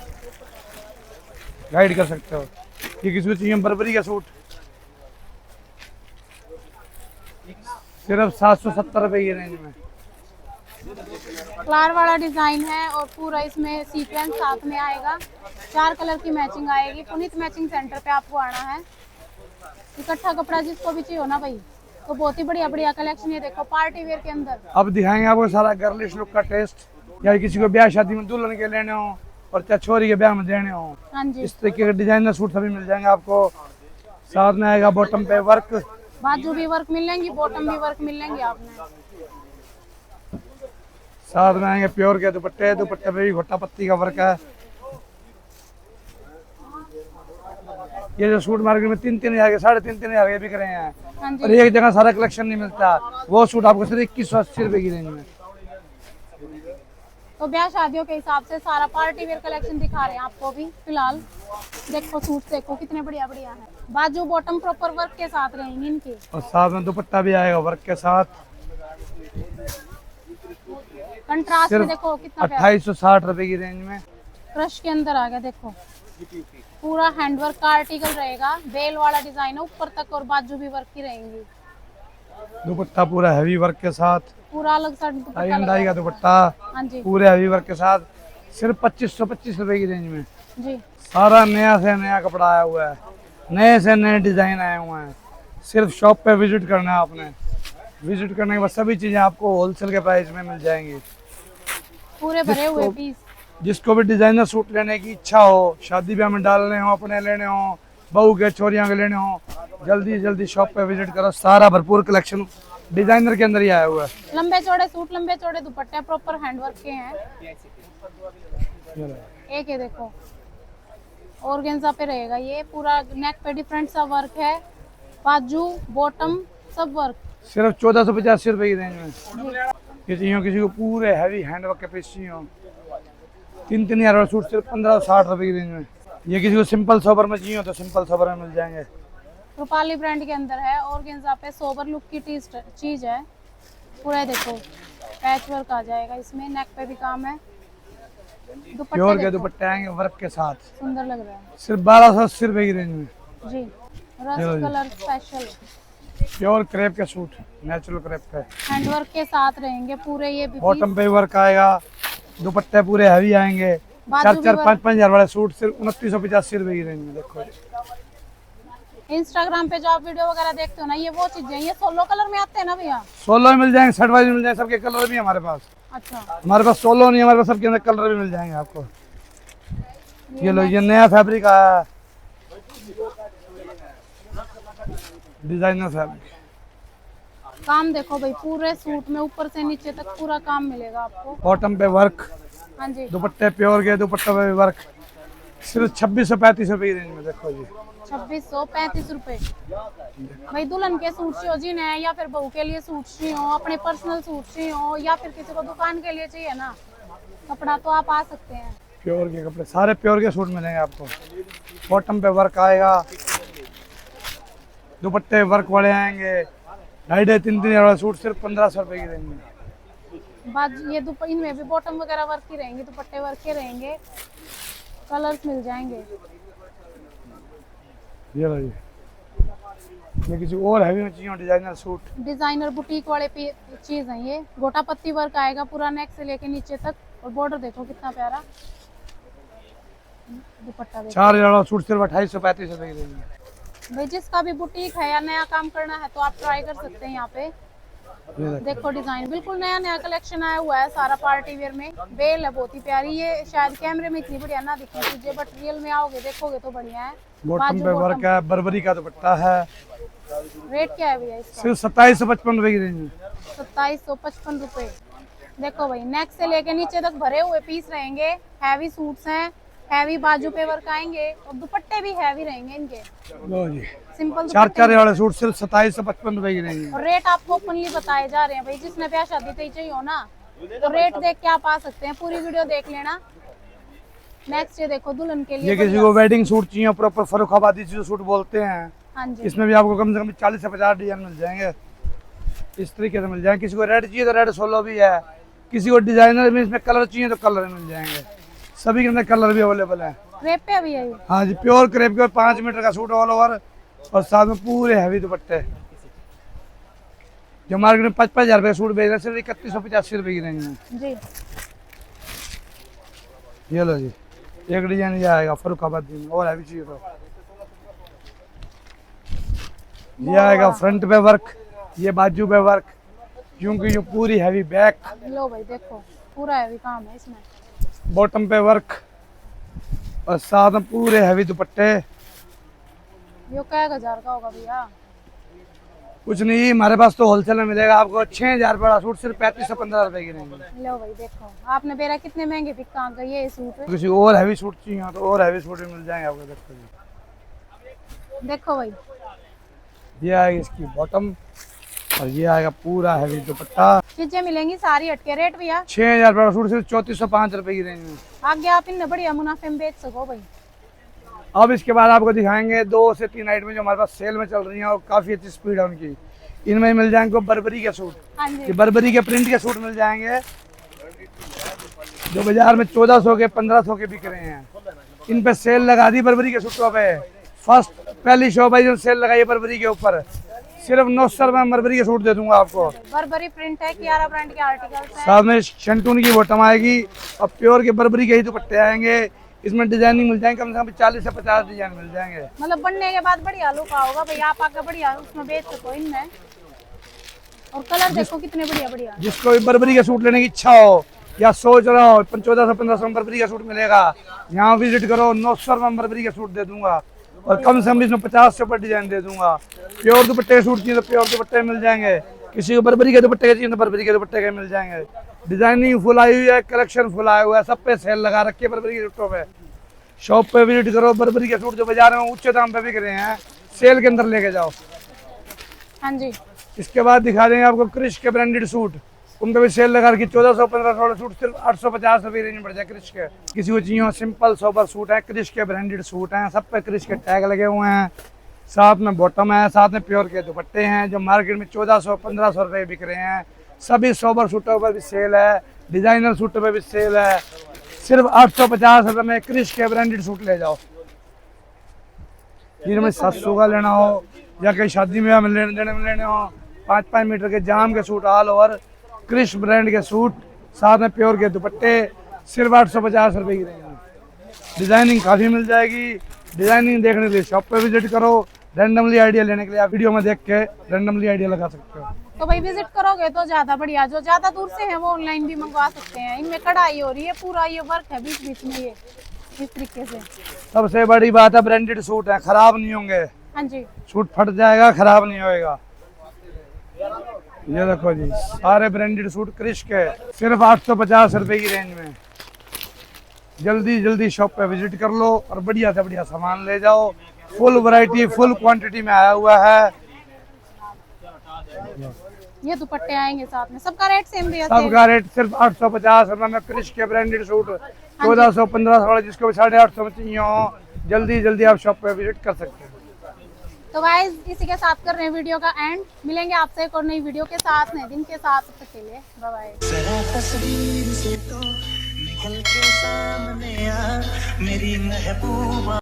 गाइड कर सकते हो। कि किसी को चाहिए बर्बरी का सूट, सिर्फ 770 रुपए की रेंज में। फ्लावर वाला डिजाइन है, और पूरा इसमें सीक्वेंस साथ में आएगा। 4 कलर की मैचिंग आएगी। पुनीत मैचिंग सेंटर पे आपको आना है। इकट्ठा कपड़ा जिसको भी चाहिए हो ना भाई, तो बहुत ही बढ़िया बढ़िया कलेक्शन है। देखो पार्टी वेयर के अंदर अब दिखाएंगे आपको सारा गर्लिश लुक का टेस्ट। या किसी को ब्याह शादी में दुल्हन के लेने हो, और चाहे छोरी के ब्याह में देने हो, हाँ जी। इस तरीके के डिजाइनर सूट सभी मिल जाएंगे आपको। साथ में आएगा बॉटम पे वर्क, बाजू भी वर्क मिलेंगी, बॉटम भी वर्क मिलेंगे आपने। साथ में आएंगे प्योर के दुपट्टे। दुपट्टे पे भी घोटा पत्ती का वर्क है। ये जो सूट मार्केट में 3-3 हज़ार के 3.5 हज़ार के बिक रहे हैं, हाँ और जी, एक जगह सारा कलेक्शन नहीं मिलता। वो सूट आपको सिर्फ 2180 रुपए की रेंज में। तो ब्याह शादियों के हिसाब से सारा पार्टी वेयर कलेक्शन दिखा रहे हैं आपको भी फिलहाल। देखो सूट देखो कितने बढ़िया बढ़िया है। बाजू बॉटम प्रॉपर वर्क के साथ रहेंगे इनके, और साथ में दुपट्टा भी आएगा वर्क के साथ। कंट्रास्ट में सिर्फ देखो कितना प्यारा। 2860 रुपए की रेंज में। क्रश के अंदर आ गया। देखो पूरा हैंडवर्क का आर्टिकल रहेगा, बेल वाला डिजाइन है ऊपर तक, और बाजू भी वर्क की रहेंगी। दुपट्टा पूरा हैवी वर्क के साथ, पूरा अलग सा दुपट्टा टाई एंड लगा डाई का है। दुपट्टा हाँ जी, पूरे हैवी वर्क के साथ, सिर्फ 2525 रुपए की रेंज में। जी। सारा नया से नया कपड़ा आया हुआ है, नए से नए डिजाइन आए हुए हैं। सिर्फ शॉप पे विजिट करना है आपने। विजिट करने के बाद सभी चीजें आपको होलसेल के प्राइस में मिल जाएंगी। पूरे भरे हुए पीस। जिसको भी डिजाइनर सूट लेने की इच्छा हो, शादी ब्याह में डालने हो, अपने लेने हो, बहू के छोरियां के लेने हो, जल्दी जल्दी शॉप पे विजिट करो। सारा भरपूर कलेक्शन डिजाइनर के अंदर ही आया हुआ है। लंबे चौड़े सूट, लंबे चौड़े दुपट्टे प्रॉपर हैंडवर्क के हैं। एक ये देखो ऑर्गेन्जा पे रहेगा, ये पूरा नेक पे डिफरेंट सा वर्क है, बाजू बॉटम सब वर्क। सिर्फ 1485 रुपए की रेंज में। जी, किसी को पूरे हैवी हैंडवर्क के पीस चाहिए हो, 3-3 हजार वाला सूट सिर्फ 1560 रुपए की रेंज में। ये किसी को सिंपल सोबर में चाहिए हो तो सिंपल सोबर में मिल जाएंगे। रूपाली ब्रांड के अंदर है, ऑर्गेन्जा पे सोबर लुक की चीज है। पूरा देखो पैच वर्क आ जाएगा इसमें, नेक पे भी काम है। दुपट्टे प्योर के देखो, दुपट्टे आएंगे वर्क के साथ, सुंदर लग रहा है सिर्फ 1280 रुपए की रेंज में। जी। Rust colour special pure crepe के सूट, नेचुरल क्रेप पे, हैंडवर्क के साथ रहेंगे पूरे। ये भी बॉटम पे वर्क आएगा, दुपट्टे पूरे हैवी आएंगे। बाजू 4-5 हजार वाले सूट सिर्फ 2985 रुपए की रेंज में। देखो इंस्टाग्राम पे जो आप वीडियो वगैरह देखते हो ना, ये वो चीजें, ये सोलो कलर में आते हैं ना भैया? 16 में मिल जाएंगे, 60 वाइज मिल जाएंगे, सबके कलर भी हमारे पास। अच्छा, हमारे पास 16 नहीं, हमारे पास सबके अंदर कलर भी मिल जाएंगे आपको। ये लो, ये नया फैब्रिक आया, डिजाइनर फैब्रिक। काम देखो भाई, पूरे सूट में ऊपर से नीचे तक पूरा काम मिलेगा आपको। बॉटम पे वर्क, हाँ जी, दुपट्टे प्योर के, दुपट्टे पे वर्क, सिर्फ 2635 रुपए की रेंज में। देखो जी 2635 रुपए। भाई दुल्हन के सूट चाहिए जिन्हें, या फिर बहू के लिए सूट चाहिए हो, अपने पर्सनल सूट चाहिए हो, या फिर किसी को दुकान के लिए चाहिए ना कपड़ा, तो आप आ सकते हैं। प्योर के कपड़े, सारे प्योर के सूट मिलेंगे आपको। बॉटम पे वर्क आएगा, दुपट्टे वर्क वाले आएंगे। 2.5-3 हजार वाला सूट सिर्फ 1500 रुपए की रेंज में। ये इनमें भी बॉटम वगैरह वर्क की रहेंगे, दुपट्टे वर्क के रहेंगे, कलर्स मिल जाएंगे। ये लो जी, ये किसी और हैवी में चाहिए डिजाइनर सूट, डिजाइनर बुटीक वाले चीज है ये। गोटा पत्ती वर्क आएगा पूरा नेक से लेके नीचे तक, और बॉर्डर देखो कितना प्यारा। दुपट्टा देखो। 4 हजार वाला सूट सिर्फ 2835 रुपए की रेंज में। भाई जिसका भी बुटीक है या नया काम करना है तो आप ट्राई कर सकते हैं यहाँ पे। देखो डिजाइन बिल्कुल नया नया कलेक्शन आया हुआ है सारा पार्टी वेयर में। बेल है बहुत ही प्यारी, ये शायद कैमरे में इतनी बढ़िया ना दिखे तुझे, बट रियल में आओगे देखोगे तो बढ़िया है। बॉटम पे वर्क है, बर्बरी का दुपट्टा है। रेट क्या है भैया इसका? सिर्फ 2755 रुपए की रेंज में। 2755 रुपए। देखो भाई नेक से लेके नीचे तक भरे हुए पीस रहेंगे, हैवी सूट्स हैं, हैवी बाजू पे वर्क आएंगे, और दुपट्टे भी हैवी रहेंगे इनके। लो जी, सिंपल 4 वाले सूट सिर्फ 2755 रुपए की रेंज में। और रेट आपको ओपनली बताए जा रहे हैं भाई, जिसने ब्याह शादी पे चाहिए हो ना तो रेट देख के आप आ सकते हैं, पूरी वीडियो देख लेना। नेक्स्ट ये देखो दुल्हन के लिए ये किसी को वेडिंग सूट चाहिए, प्रॉपर फर्रुखाबादी जो सूट बोलते हैं, हाँ जी, इसमें भी आपको कम से कम 40 से 50 डिजाइन मिल जाएंगे। इस तरीके से मिल जाएंगे। किसी को रेड चाहिए तो रेड 16 भी है, किसी को डिजाइनर में इसमें कलर चाहिए तो कलर मिल जाएंगे। सभी के अंदर कलर भी अवेलेबल है। क्रेप पे अभी है ये। हाँ जी, प्योर क्रेप के 5 मीटर का सूट ऑल ओवर, और साथ में पूरे हैवी दुपट्टे। जो मार्केट में 5-5 हजार रुपए का सूट बेच रहे हैं, सिर्फ 3185 रुपए की रेंज में। जी ये लो जी, एक डिजाइन ये आएगा फर्रुखाबादी में, और हैवी चाहिए तो ये आएगा। फ्रंट पे वर्क, ये बाजू पे वर्क, क्योंकि ये पूरी हैवी बैक। लो भाई देखो पूरा हैवी काम है इसमें। बॉटम पे वर्क, और साथ में पूरे हैवी दुपट्टे। ये क्या हजार का होगा भैया? कुछ नहीं, हमारे पास तो होलसेल में मिलेगा आपको। 6000 बड़ा सूट सिर्फ 35 से 15 रुपए की रेंज में। लो भाई देखो, आपने बेरा कितने महंगे बिक कहाँ गई है ये सूट। किसी और हैवी सूट चाहिए तो और हैवी सूट भी मिल जाएंगे आपको। देखो जी, देखो भाई ये आएगी इसकी बॉटम, और ये आएगा पूरा हैवी दुपट्टा। चीजें मिलेंगी सारी हटके रेट भैया। 6000 बड़ा सूट सिर्फ 3405 रुपए की रेंज में। आगे आप इनमें बढ़िया मुनाफे में बेच सको भाई। अब इसके बाद आपको दिखाएंगे 2 से 3 आइटम जो हमारे पास सेल में चल रही हैं और काफी अच्छी स्पीड है उनकी। इनमें मिल जाएंगे बर्बरी के सूट, हाँ ये जी, बर्बरी के प्रिंट के सूट मिल जाएंगे, जो बाजार में 1400 के 1500 के बिक रहे हैं। इन पे सेल लगा दी बर्बरी के सूटों पे। फर्स्ट पहली शॉप है जो सेल लगाई बर्बरी के ऊपर, सिर्फ 900 रुपए में बर्बरी के सूट दे दूंगा आपको। बर्बरी प्रिंट है, कियारा ब्रांड के आर्टिकल्स हैं। साथ में शंटून की बॉटम आएगी, और प्योर के बर्बरी के ही दुपट्टे आएंगे। इसमें डिजाइनिंग मिल जाएंगे, कम से कम 40 से 50 डिजाइन मिल जाएंगे। मतलब बनने के बाद बढ़िया लुक आओगा भाई, आप आकर बढ़िया उसमें बेच सको इनमें। और कलर देखो कितने बढ़िया बढ़िया। जिसको भी बर्बरी का सूट लेने की इच्छा हो या सोच रहा हो 1400-1500 में बर्बरी का सूट मिलेगा, यहाँ विजिट करो। 900 रुपए में बर्बरी का सूट दे दूंगा, और कम से कम इसमें 50 से ऊपर डिजाइन दे दूंगा। प्योर दुपट्टे सूट चाहिए तो प्योर दुपट्टे मिल जाएंगे, किसी को बर्बरी के दुपट्टे के चाहिए तो बर्बरी के दुपट्टे के मिल जाएंगे। डिजाइनिंग फुल आई हुई है, कलेक्शन फुल आया हुआ है, सब पे सेल लगा रखी है बर्बरी के सूटों पे। शॉप पे विजिट करो, बर्बरी के सूट जो बाजार में ऊंचे दाम पे बिक रहे हैं, सेल के अंदर लेके जाओ। हाँ जी, इसके बाद दिखा देंगे आपको क्रिश के ब्रांडेड सूट, उन पे भी सेल लगा रखी 1400-1500 वाले सूट सिर्फ 850 रुपये रेंज में पड़ जाए क्रिश के। किसी को चाहिए सिंपल सोबर सूट है, क्रिश के ब्रांडेड सूट हैं, सब पे क्रिश के टैग लगे हुए हैं, साथ में बॉटम है, साथ में प्योर के दुपट्टे हैं जो मार्केट में 1400-1500 रुपये बिक रहे हैं। सभी सोबर सूटों पर भी सेल है, डिजाइनर सूटों पर भी सेल है, सिर्फ 850 रुपये में क्रिश के ब्रांडेड सूट ले जाओ। जिनमें 700 का लेना हो या कहीं शादी में लेने हो, 5-5 मीटर के जाम के suit all over Krish brand के सूट, साथ में प्योर के दुपट्टे, सिर्फ 850 रुपये की रहेंगे। डिजाइनिंग काफ़ी मिल जाएगी। डिजाइनिंग देखने के लिए शॉप पे विजिट करो, रैंडमली आइडिया लेने के लिए आप वीडियो में देख के रैंडमली आइडिया लगा सकते हो। तो भाई विजिट करोगे तो ज्यादा बढ़िया, जो ज्यादा दूर से है वो ऑनलाइन भी मंगवा सकते हैं। इनमें कढ़ाई हो रही है, पूरा ये वर्क है बीच बीच में, ये इस तरीके से। सबसे बड़ी बात है ब्रांडेड सूट है, खराब नहीं होंगे। हाँ जी, सूट फट जाएगा, खराब नहीं होएगा। ये देखो जी, सारे ब्रांडेड सूट क्रिश के सिर्फ 850 रुपये की रेंज में। जल्दी जल्दी शॉप पे विजिट कर लो और बढ़िया से बढ़िया सामान ले जाओ। फुल वैरायटी फुल क्वांटिटी में आया हुआ है। ये दुपट्टे आएंगे साथ में, सबका रेट सेम भी है। सबका रेट सिर्फ 850 रुपये में क्रिश के ब्रांडेड सूट 1400-1500 वाले, जिसको 850 में चाहिए हो, जल्दी जल्दी आप शॉप पे विजिट कर सकते हैं। तो गाइस इसी के साथ कर रहे हैं वीडियो का एंड। मिलेंगे आपसे एक और नई वीडियो के साथ, नए दिन के साथ। तब तक के लिए बाय बाय। जरा तस्वीर से तो निकल के सामने आ मेरी महबूबा।